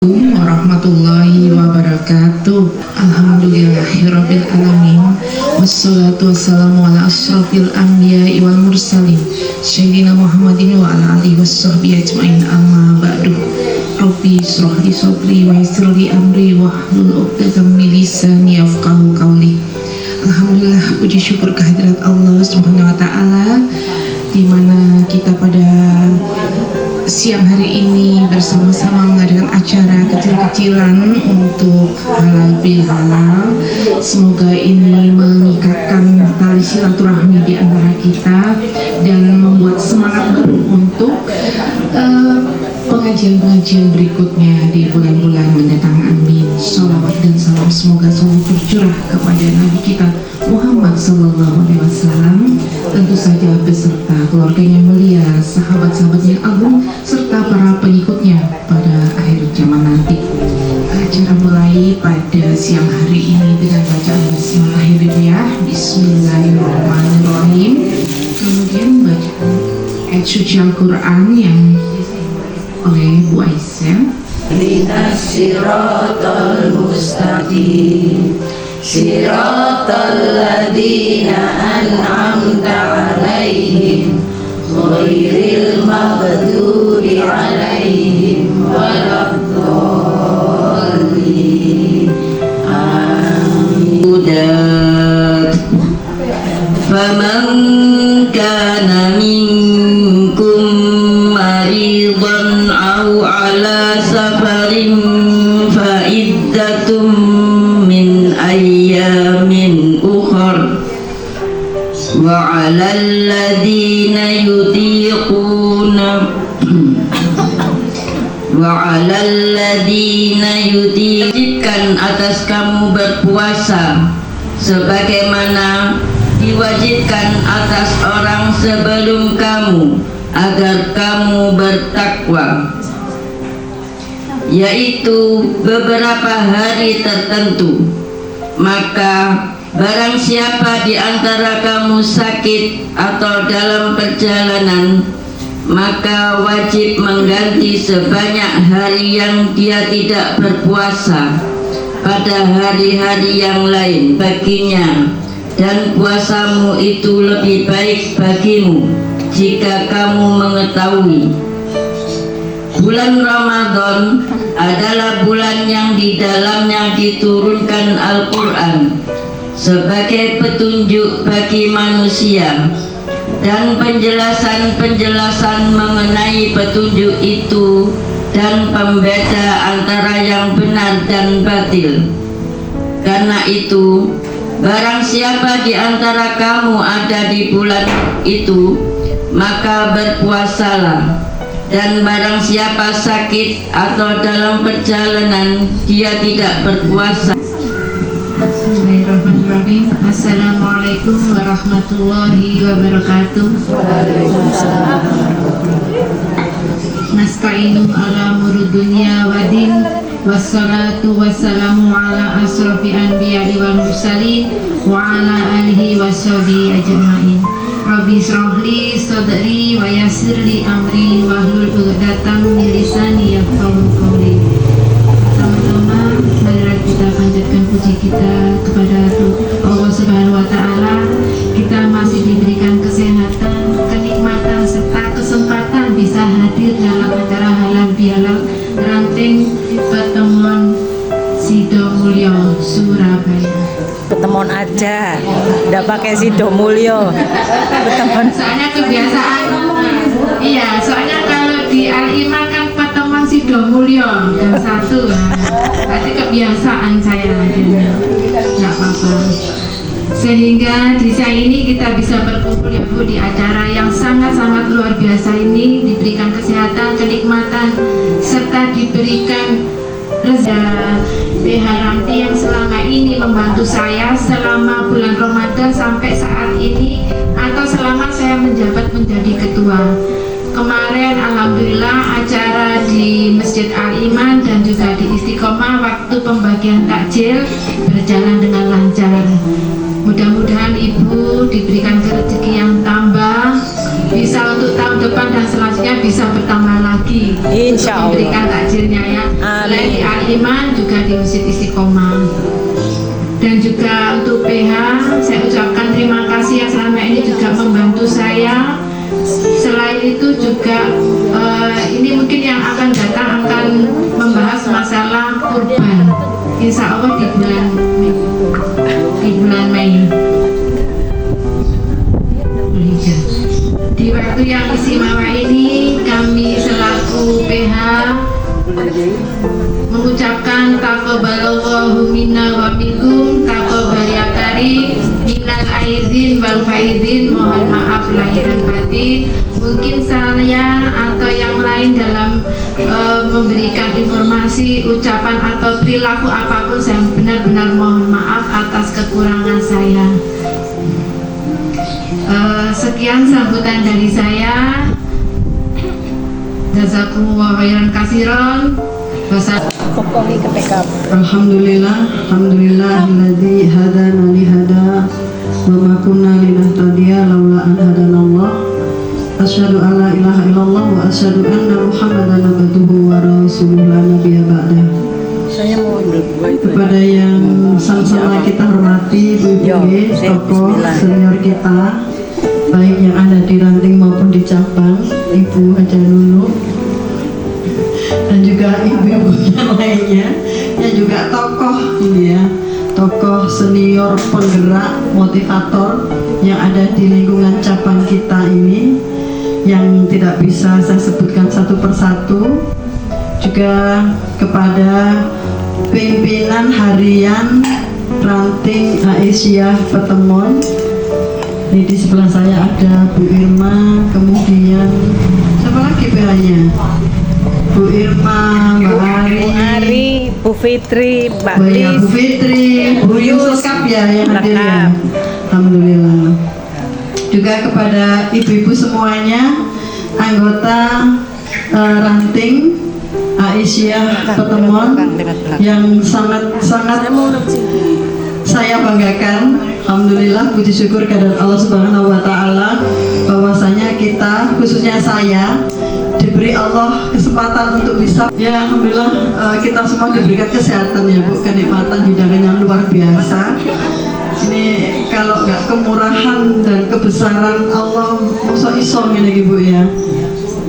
Warahmatullahi wabarakatuh. Alhamdulillahirabbil alamin. Wassalatu wassalamu ala asyrafil anbiya'i wal mursalin sayyidina Muhammadin wa ala alihi washabbihi ajmain. Amma ba'du. Rabbi shrah li sadri wa yassir li amri wahlul 'uqdatam min lisani yafqahu qawli. Alhamdulillah, puji syukur kehadirat Allah Subhanahu wa taala, di mana kita pada siang hari ini bersama-sama mengadakan acara kecil-kecilan untuk halal bihalal. Semoga ini mengikatkan tali silaturahmi di antara kita dan membuat semangat baru untuk pengajian-pengajian berikutnya di bulan-bulan mendatang. Amin. Shalawat dan salam semoga selalu tercurah kepada Nabi kita Muhammad Sallallahu Alaihi Wasallam, tentu saja beserta keluarganya mulia, sahabat-sahabat yang agung, serta para pengikutnya pada akhir zaman nanti. Acara mulai pada siang hari ini dengan bacaan Bismillahirrahmanirrahim. Bismillahirrahmanirrahim. Kemudian bacaan ayat suci Al-Quran yang oleh Bu Aisyah. Ihdinas siratal mustaqim siratal ladzina an'amta 'alaihim ghairil maghdubi 'alaihim waladdallin. Amin. Faman kana minkum maridan aw ala safarin fa iddatum min ayyamin ukhra wa 'alal ladzina yutiqun atas kamu berpuasa sebagaimana diwajibkan atas orang sebelum kamu agar kamu bertakwa, yaitu beberapa hari tertentu. Maka barang siapa di antara kamu sakit atau dalam perjalanan, maka wajib mengganti sebanyak hari yang dia tidak berpuasa pada hari-hari yang lain baginya, dan puasamu itu lebih baik bagimu jika kamu mengetahui. Bulan Ramadan adalah bulan yang di dalamnya diturunkan Al-Quran sebagai petunjuk bagi manusia, dan penjelasan-penjelasan mengenai petunjuk itu dan pembeda antara yang benar dan batil. Karena itu, barang siapa di antara kamu ada di bulan itu, maka berpuasalah. Dan barang siapa sakit atau dalam perjalanan, dia tidak berpuasa. Bismillahirrahmanirrahim. Assalamualaikum warahmatullahi wabarakatuh. Nasta'inu ala umuri dunya wa din. Wassalatu wassalamu ala asrafi anbiya'i wal mursalin wa ala alihi washabihi ajma'in. Rabbi shrah li sadri wa yassir li amri wahlul 'uqdatam min lisani yafqahu qawli. Sama-sama marilah kita panjatkan puji kita kepada Allah Subhanahu wa taala. Kita masih diberikan kesehatan, kenikmatan serta kesempatan bisa hadir dalam acara halal bihalal ranting pertemuan Sidomulyo Surabaya. Pertemuan aja, nggak pakai Sidomulyo. Pertemuan. Soalnya kebiasaan, iya. Soalnya kalau di Al-Iman kan pertemuan Sidomulyo dan satu, berarti kebiasaan saya. Nggak apa-apa. Sehingga di saat ini kita bisa berkumpul ya Bu di acara yang sangat-sangat luar biasa ini, diberikan kesehatan, kenikmatan, serta diberikan rezeki Haramti yang selama ini membantu saya selama bulan Ramadan sampai saat ini, atau selama saya menjabat menjadi ketua. Kemarin alhamdulillah acara di Masjid Al-Iman dan juga di Istiqomah waktu pembagian takjil berjalan dengan lancar. Mudah-mudahan Ibu diberikan rezeki yang tambah, bisa untuk tahun depan dan selanjutnya bisa bertambah lagi. pribadi Insya untuk memberikan Allah. takjilnya ya. Selain di Amin. Al-Iman juga di Masjid Istiqomah. Dan juga untuk PH, saya ucapkan terima kasih yang selama ini juga membantu saya. Selain itu juga ini mungkin yang akan datang akan membahas masalah kurban. Insya Allah di bulan Mei. Di waktu yang istimewa ini kami selaku PH mengucapkan taqabbalallahu minna wa minkum taqabbal ya karim minal aidin wal faidin, mohon maaf lahir dan batin. Mungkin saya atau yang lain dalam memberikan informasi, ucapan atau perilaku apapun, saya benar-benar mohon maaf atas kekurangan saya. Sekian sambutan dari saya. Jazakumullah khairan katsiran. Kopi ke PKB. Alhamdulillahilladzi hadana li hada wa ma kunna linahtadiya laula an hadanallah. Asyhadu an la ilaha illallah wa asyhadu anna Muhammadan abduhu wa rasuluhu la nabiyya ba'dah. Saya mau Kepada yang sama-sama kita hormati ibu-ibu, tokoh senior kita, baik yang ada di ranting maupun di cabang, Ibu Haja Nunu, dan juga ibu-ibu yang lainnya, yang juga tokoh ini ya, tokoh senior penggerak motivator yang ada di lingkungan cabang kita ini, yang tidak bisa saya sebutkan satu persatu. Juga kepada pimpinan harian ranting Aisyah Petemon. Ini di sebelah saya ada Bu Irma, kemudian siapa lagi PH-nya? Bu Irma, Mbak Ari, Bu Fitri, Mbak Bu ya, Bu Lis. Fitri, Bu Yus lengkap ya yang hadir ya. Lengkap. Alhamdulillah. Juga kepada ibu-ibu semuanya, anggota ranting Aisyah Petemon yang sangat saya banggakan. Alhamdulillah, puji syukur kehadirat Allah Subhanahu wa taala bahwasanya kita, khususnya saya, diberi Allah kesempatan untuk bisa ya alhamdulillah kita semua diberikan kesehatan ya Bu, kenikmatan hidangan yang luar biasa. Ini kalau nggak kemurahan dan kebesaran Allah, masa iso ngene Bu ya.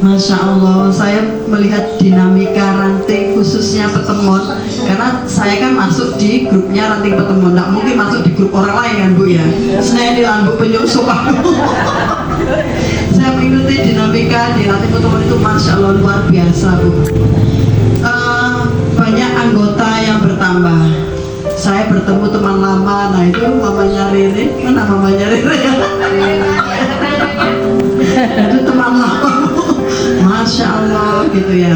Masya Allah, saya melihat dinamika ranting khususnya Petemon, karena saya kan masuk di grupnya ranting Petemon, nggak mungkin masuk di grup orang lain kan Bu ya. Saya di lambu penyusup. Saya mengikuti dinamika di ranting Petemon itu Masya Allah luar biasa Bu. Banyak anggota yang bertambah. Saya bertemu teman lama, nah itu mamanya Rere, mana mamanya Rere ya? Itu teman lama. Masya Allah gitu ya.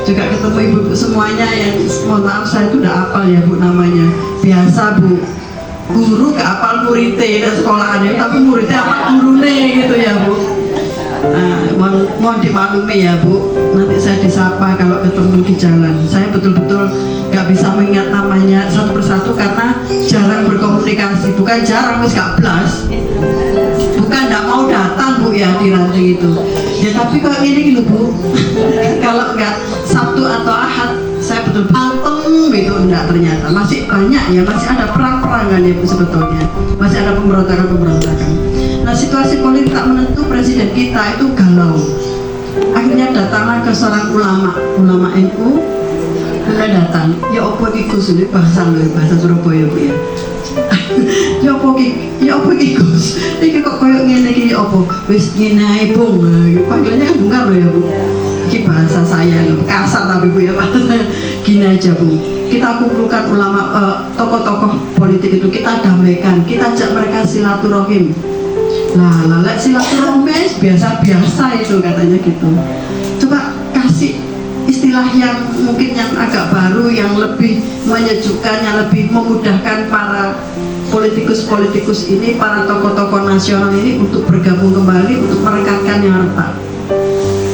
Juga ketemu ibu-ibu semuanya yang mohon maaf saya itu udah hafal ya Bu namanya. Biasa Bu, guru gak hafal muridnya dan sekolahannya, tapi muridnya hafal gurune gitu ya Bu. Mohon dimaklumi ya Bu, nanti saya disapa kalau ketemu di jalan. Saya betul-betul gak bisa mengingat namanya satu persatu karena jarang berkomunikasi. Bukan jarang, wis gak blas. Bukan gak mau datang Bu ya di ranting itu. Ya tapi kok ini gitu Bu, kalau nggak Sabtu atau Ahad saya betul anteng gitu, enggak, ternyata masih banyak ya, masih ada perang-perangan ya Bu sebetulnya, masih ada pemberontakan. Nah situasi politik tak menentu, presiden kita itu galau. Akhirnya datanglah ke seorang ulama NU, kemudian datang, ya opo iku sulit bahasa Surabaya Bu ya. Ya apa iki Gus? Iki kok koyo ngene iki ya apa? Wis ngene ae Bung. Panggilannya kan Bung Karno ya Bu. Iki bahasa saya kasar tapi Bu ya. Gini aja Bu. Kita kumpulkan ulama tokoh-tokoh politik itu, kita damaikan, kita ajak mereka silaturahim. Lek silaturahim biasa-biasa itu katanya gitu. Coba kasih istilah yang mungkin yang agak baru, yang lebih menyejukkan, yang lebih memudahkan para politikus ini, para tokoh-tokoh nasional ini untuk bergabung kembali, untuk merekatkan yang retak.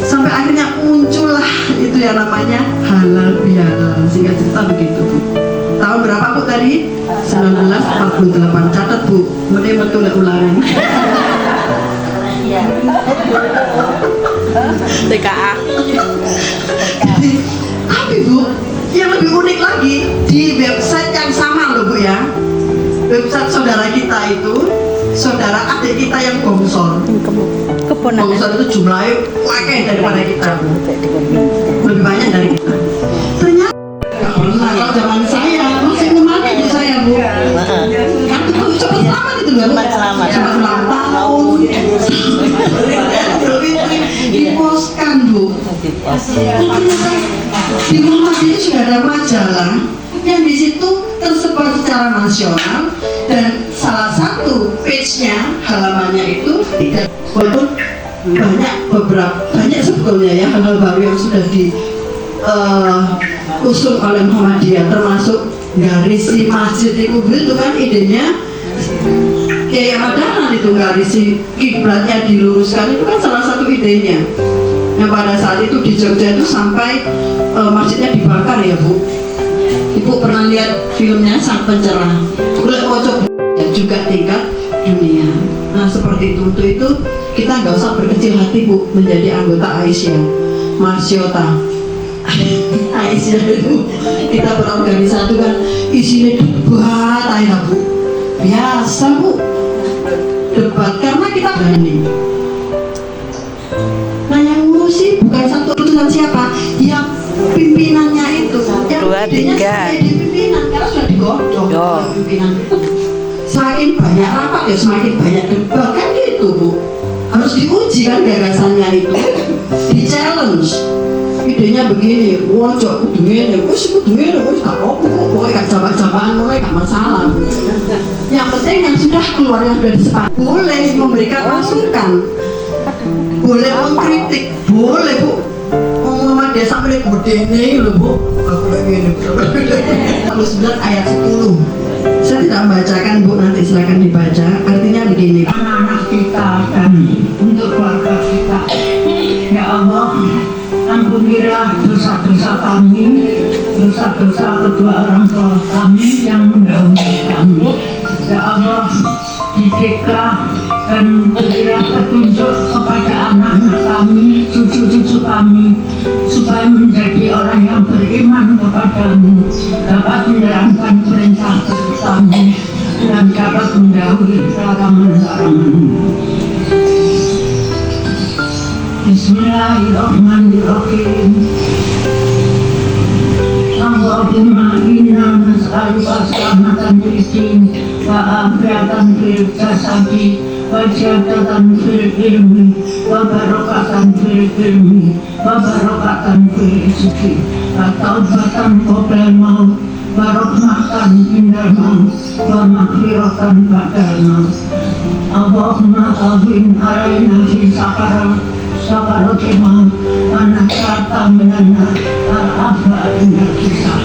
Sampai akhirnya muncullah itu yang namanya halal bihalal. Singkat cerita begitu Bu. Tahun berapa Bu tadi? 1948. Catat Bu, mending betul ulangan. TKA. Jadi, tapi Bu, yang lebih unik lagi di website yang sama loh Bu ya. Website saudara kita itu, saudara adik kita yang bongsor. Keponakan. Bongsor itu jumlahnya wakil daripada kita, lebih banyak dari kita. Ternyata nggak pernah, kalau zaman saya masih memakai di saya Bu. Kan itu cepat selamat itu loh. Cepat selamat tahun. Diposkan Bu. Di rumah ini sudah ada majalah yang di situ tersebar secara nasional, dan salah satu page-nya, halamannya itu tidak, walaupun banyak sebetulnya ya hal-hal baru yang sudah diusung oleh Muhammadiyah, termasuk garisi masjid itu kan idenya kayak Madanan itu, garisi kiblatnya diluruskan, itu kan salah satu idenya. Yang pada saat itu di Jogja itu sampai masjidnya dibakar ya Bu. Ibu pernah lihat filmnya Sang Pencerah, boleh coba juga tingkat dunia. Nah seperti itu, untuk itu kita nggak usah berkecil hati Bu menjadi anggota Aisyah, Marsyota. Aisyah itu kita berorganisasi kan isinya debat aja Bu, biasa Bu, debat karena kita berani. Nah yang ngurusi bukan satu utusan siapa, yang pimpinannya itu, yang idenya sebagai pimpinan karena sudah digodok pimpinan itu. Semakin banyak rapat ya semakin banyak debat kan gitu Bu, harus diuji kan gagasannya itu, di challenge. Idenya begini, wajah kudu ngene, wis tak apa, pokoknya gak jawab-jawaban, pokoknya gak masalah. Yang penting yang sudah keluar, yang sudah disepakati, boleh memberikan masukan, boleh mengkritik, boleh Bu. Dia sampai bodene lho Bu. Aku ngene. 9 ayat 10. Saya tidak membacakan Bu, nanti silakan dibaca. Artinya begini. Anak-anak kita dan untuk keluarga kita. Ya Allah, ampunilah dosa-dosa kami, dosa-dosa kedua orang tua kami yang mendahului kami. Ya Allah, didiklah dan berilah petunjuk kepada anak-anak kami, cucu-cucu kami, supaya menjadi orang yang beriman kepadamu, dapat menjalankan perintah kami dan dapat mendahului larangan-larangan-Mu. Bismillahirrahmanirrahim. Allahumma inna nas'aluka salamatan fid din wa afiatan fil jasadi wa jadatan fil ilmi wa barakatan fil ilmi wa barakatan fil rizqi wa taubatan qabla maut wa rahmatan indal maut wa maghfiratan ba'dal maut. Allahumma awin alaina fi sakaratil maut wa najatan minan nar al-afa innal kisah.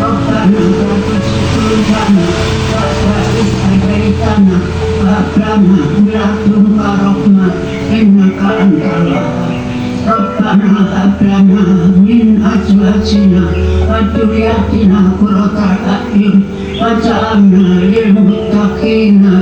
Rabbana la tuzigh qulubana ba'da idh hadaytana wa hab lana min ladunka rahmah innaka antal wahhab. Rabbana hab lana min azwajina wa dhurriyyatina qurrata a'yun waj'alna lil muttaqina